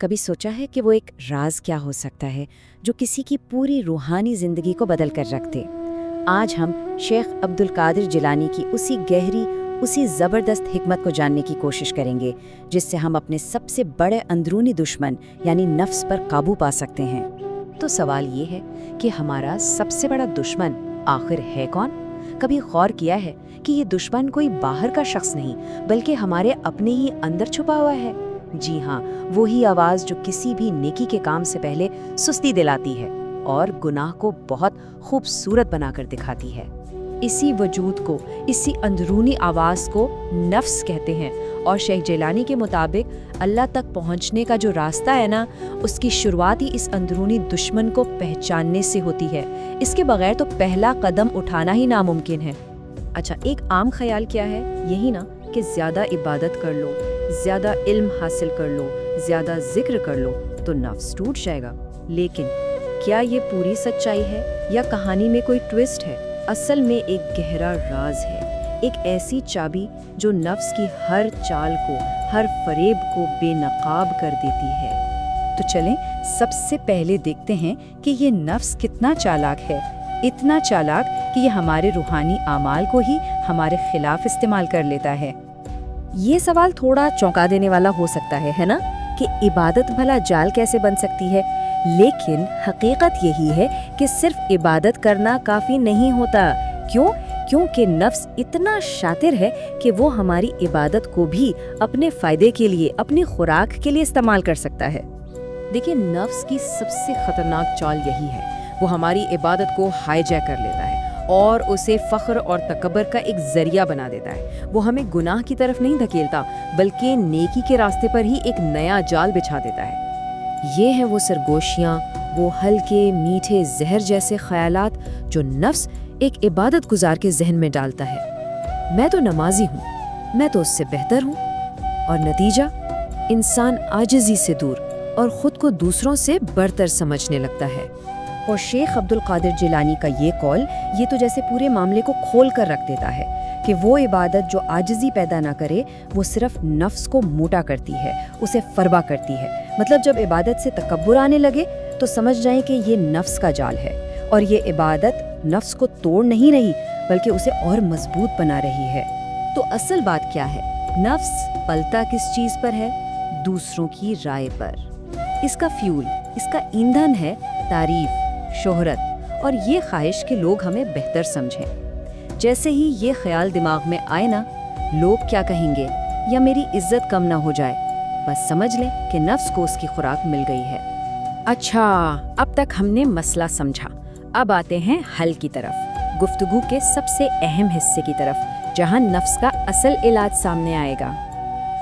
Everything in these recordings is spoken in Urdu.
کبھی سوچا ہے کہ وہ ایک راز کیا ہو سکتا ہے جو کسی کی پوری روحانی زندگی کو بدل کر رکھ دے؟ آج ہم شیخ عبدالقادر جیلانی کی اسی گہری، اسی زبردست حکمت کو جاننے کی کوشش کریں گے جس سے ہم اپنے سب سے بڑے اندرونی دشمن یعنی نفس پر قابو پا سکتے ہیں۔ تو سوال یہ ہے کہ ہمارا سب سے بڑا دشمن آخر ہے کون؟ کبھی غور کیا ہے کہ یہ دشمن کوئی باہر کا شخص نہیں بلکہ ہمارے اپنے ہی اندر چھپا ہوا ہے؟ جی ہاں، وہی آواز جو کسی بھی نیکی کے کام سے پہلے سستی دلاتی ہے اور گناہ کو بہت خوبصورت بنا کر دکھاتی ہے۔ اسی وجود کو، اسی اندرونی آواز کو نفس کہتے ہیں، اور شیخ جیلانی کے مطابق اللہ تک پہنچنے کا جو راستہ ہے نا، اس کی شروعات ہی اس اندرونی دشمن کو پہچاننے سے ہوتی ہے۔ اس کے بغیر تو پہلا قدم اٹھانا ہی ناممکن ہے۔ اچھا، ایک عام خیال کیا ہے؟ یہی نا کہ زیادہ عبادت کر لو، زیادہ علم حاصل کر لو، زیادہ ذکر کر لو تو نفس ٹوٹ جائے گا۔ لیکن کیا یہ پوری سچائی ہے یا کہانی میں کوئی ٹویسٹ ہے؟ اصل میں ایک گہرا راز ہے، ایک ایسی چابی جو نفس کی ہر چال کو، ہر فریب کو بے نقاب کر دیتی ہے۔ تو چلیں سب سے پہلے دیکھتے ہیں کہ یہ نفس کتنا چالاک ہے، اتنا چالاک کہ یہ ہمارے روحانی اعمال کو ہی ہمارے خلاف استعمال کر لیتا ہے۔ یہ سوال تھوڑا چونکا دینے والا ہو سکتا ہے نا، کہ عبادت بھلا جال کیسے بن سکتی ہے؟ لیکن حقیقت یہی ہے کہ صرف عبادت کرنا کافی نہیں ہوتا۔ کیونکہ نفس اتنا شاطر ہے کہ وہ ہماری عبادت کو بھی اپنے فائدے کے لیے، اپنی خوراک کے لیے استعمال کر سکتا ہے۔ دیکھیں، نفس کی سب سے خطرناک چال یہی ہے، وہ ہماری عبادت کو ہائی جیک کر لیتا ہے اور اسے فخر اور تکبر کا ایک ذریعہ بنا دیتا ہے۔ وہ ہمیں گناہ کی طرف نہیں دھکیلتا بلکہ نیکی کے راستے پر ہی ایک نیا جال بچھا دیتا ہے۔ یہ ہیں وہ سرگوشیاں، وہ ہلکے میٹھے زہر جیسے خیالات جو نفس ایک عبادت گزار کے ذہن میں ڈالتا ہے۔ میں تو نمازی ہوں، میں تو اس سے بہتر ہوں، اور نتیجہ انسان عاجزی سے دور اور خود کو دوسروں سے برتر سمجھنے لگتا ہے۔ اور شیخ عبدالقادر جیلانی کا یہ قول، یہ تو جیسے پورے معاملے کو کھول کر رکھ دیتا ہے کہ وہ عبادت جو عاجزی پیدا نہ کرے وہ صرف نفس کو موٹا کرتی ہے، اسے فربا کرتی ہے۔ مطلب جب عبادت سے تکبر آنے لگے تو سمجھ جائیں کہ یہ نفس کا جال ہے، اور یہ عبادت نفس کو توڑ نہیں رہی بلکہ اسے اور مضبوط بنا رہی ہے۔ تو اصل بات کیا ہے؟ نفس پلتا کس چیز پر ہے؟ دوسروں کی رائے پر۔ اس کا فیول، اس کا ایندھن ہے تعریف، شہرت، اور یہ خواہش کہ لوگ ہمیں بہتر سمجھیں۔ جیسے ہی یہ خیال دماغ میں آئے نا، لوگ کیا کہیں گے یا میری عزت کم نہ ہو جائے، بس سمجھ لیں کہ نفس کو اس کی خوراک مل گئی ہے۔ اچھا، اب تک ہم نے مسئلہ سمجھا، اب آتے ہیں حل کی طرف، گفتگو کے سب سے اہم حصے کی طرف، جہاں نفس کا اصل علاج سامنے آئے گا۔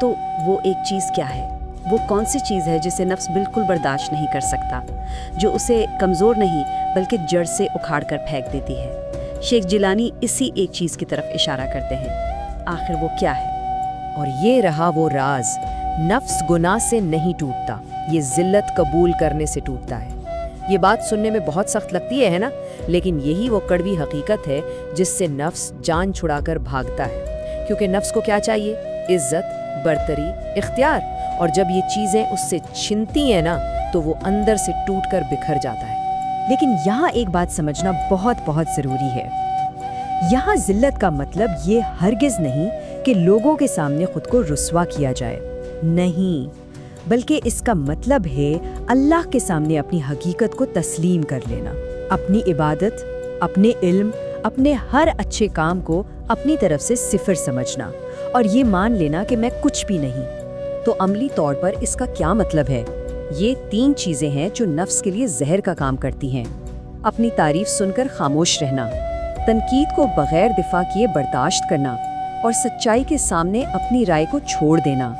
تو وہ ایک چیز کیا ہے؟ وہ کون سی چیز ہے جسے نفس بالکل برداشت نہیں کر سکتا، جو اسے کمزور نہیں بلکہ جڑ سے اکھاڑ کر پھینک دیتی ہے؟ شیخ جیلانی اسی ایک چیز کی طرف اشارہ کرتے ہیں۔ آخر وہ کیا ہے؟ اور یہ رہا وہ راز، نفس گناہ سے نہیں ٹوٹتا، یہ ذلت قبول کرنے سے ٹوٹتا ہے۔ یہ بات سننے میں بہت سخت لگتی ہے نا، لیکن یہی وہ کڑوی حقیقت ہے جس سے نفس جان چھڑا کر بھاگتا ہے۔ کیونکہ نفس کو کیا چاہیے؟ عزت، برتری، اختیار، اور جب یہ چیزیں اس سے چھنتی ہیں نا تو وہ اندر سے ٹوٹ کر بکھر جاتا ہے۔ لیکن یہاں ایک بات سمجھنا بہت بہت ضروری ہے۔ یہاں ذلت کا مطلب یہ ہرگز نہیں کہ لوگوں کے سامنے خود کو رسوا کیا جائے، نہیں، بلکہ اس کا مطلب ہے اللہ کے سامنے اپنی حقیقت کو تسلیم کر لینا، اپنی عبادت، اپنے علم، اپنے ہر اچھے کام کو اپنی طرف سے صفر سمجھنا، اور یہ مان لینا کہ میں کچھ بھی نہیں۔ تو عملی طور پر اس کا کیا مطلب ہے؟ یہ 3 چیزیں ہیں جو نفس کے لیے زہر کا کام کرتی ہیں۔ اپنی تعریف سن کر خاموش رہنا، تنقید کو بغیر دفاع کیے برداشت کرنا، اور سچائی کے سامنے اپنی رائے کو چھوڑ دینا۔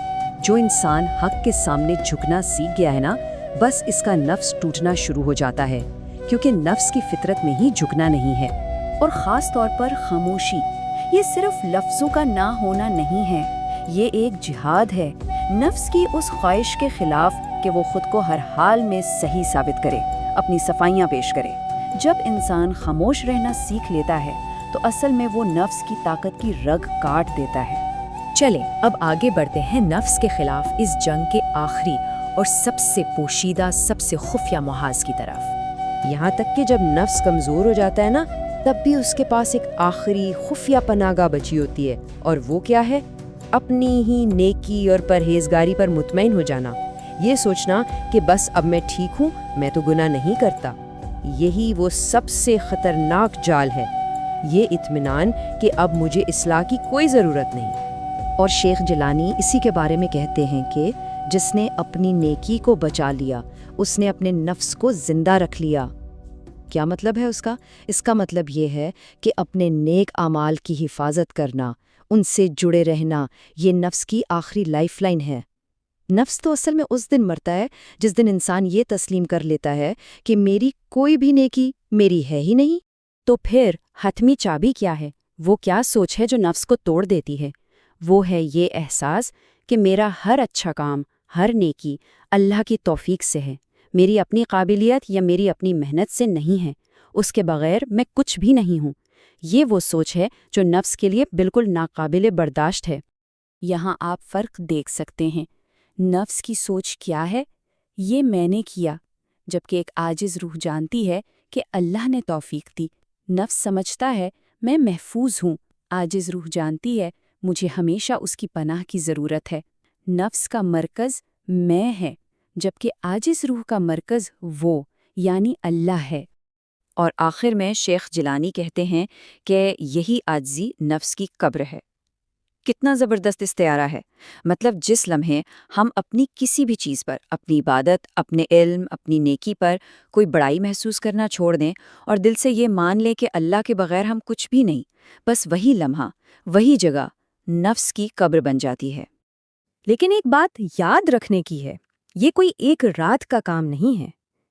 جو انسان حق کے سامنے جھکنا سیکھ گیا ہے نا، بس اس کا نفس ٹوٹنا شروع ہو جاتا ہے، کیونکہ نفس کی فطرت میں ہی جھکنا نہیں ہے۔ اور خاص طور پر خاموشی، یہ صرف لفظوں کا نہ ہونا نہیں ہے، یہ ایک جہاد ہے نفس کی اس خواہش کے خلاف کہ وہ خود کو ہر حال میں صحیح ثابت کرے، اپنی صفائیاں پیش کرے۔ جب انسان خاموش رہنا سیکھ لیتا ہے تو اصل میں وہ نفس کی طاقت کی رگ کاٹ دیتا ہے۔ چلیں اب آگے بڑھتے ہیں نفس کے خلاف اس جنگ کے آخری اور سب سے پوشیدہ، سب سے خفیہ محاذ کی طرف۔ یہاں تک کہ جب نفس کمزور ہو جاتا ہے نا، تب بھی اس کے پاس ایک آخری خفیہ پناہ گاہ بچی ہوتی ہے، اور وہ کیا ہے؟ اپنی ہی نیکی اور پرہیزگاری پر مطمئن ہو جانا، یہ سوچنا کہ بس اب میں ٹھیک ہوں، میں تو گناہ نہیں کرتا۔ یہی وہ سب سے خطرناک جال ہے، یہ اطمینان کہ اب مجھے اصلاح کی کوئی ضرورت نہیں۔ اور شیخ جیلانی اسی کے بارے میں کہتے ہیں کہ جس نے اپنی نیکی کو بچا لیا، اس نے اپنے نفس کو زندہ رکھ لیا۔ کیا مطلب ہے اس کا؟ اس کا مطلب یہ ہے کہ اپنے نیک اعمال کی حفاظت کرنا، ان سے جڑے رہنا، یہ نفس کی آخری لائف لائن ہے۔ نفس تو اصل میں اس دن مرتا ہے جس دن انسان یہ تسلیم کر لیتا ہے کہ میری کوئی بھی نیکی میری ہے ہی نہیں۔ تو پھر حتمی چابی کیا ہے؟ وہ کیا سوچ ہے جو نفس کو توڑ دیتی ہے؟ وہ ہے یہ احساس کہ میرا ہر اچھا کام، ہر نیکی اللہ کی توفیق سے ہے، میری اپنی قابلیت یا میری اپنی محنت سے نہیں ہے، اس کے بغیر میں کچھ بھی نہیں ہوں۔ یہ وہ سوچ ہے جو نفس کے لیے بالکل ناقابل برداشت ہے۔ یہاں آپ فرق دیکھ سکتے ہیں۔ نفس کی سوچ کیا ہے؟ یہ میں نے کیا، جبکہ ایک عاجز روح جانتی ہے کہ اللہ نے توفیق دی۔ نفس سمجھتا ہے میں محفوظ ہوں، عاجز روح جانتی ہے مجھے ہمیشہ اس کی پناہ کی ضرورت ہے۔ نفس کا مرکز میں ہے، جبکہ عاجز روح کا مرکز وہ یعنی اللہ ہے۔ اور آخر میں شیخ جیلانی کہتے ہیں کہ یہی عاجزی نفس کی قبر ہے۔ کتنا زبردست استعارہ ہے! مطلب جس لمحے ہم اپنی کسی بھی چیز پر، اپنی عبادت، اپنے علم، اپنی نیکی پر کوئی بڑائی محسوس کرنا چھوڑ دیں اور دل سے یہ مان لیں کہ اللہ کے بغیر ہم کچھ بھی نہیں، بس وہی لمحہ، وہی جگہ نفس کی قبر بن جاتی ہے۔ لیکن ایک بات یاد رکھنے کی ہے، یہ کوئی ایک رات کا کام نہیں ہے،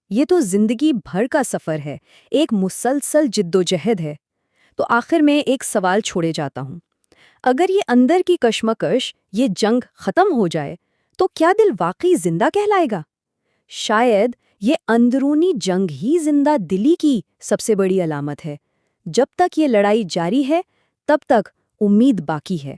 یہ تو زندگی بھر کا سفر ہے، ایک مسلسل جد و جہد ہے۔ تو آخر میں ایک سوال چھوڑے جاتا ہوں، اگر یہ اندر کی کشمکش، یہ جنگ ختم ہو جائے تو کیا دل واقعی زندہ کہلائے گا؟ شاید یہ اندرونی جنگ ہی زندہ دلی کی سب سے بڑی علامت ہے۔ جب تک یہ لڑائی جاری ہے، تب تک امید باقی ہے۔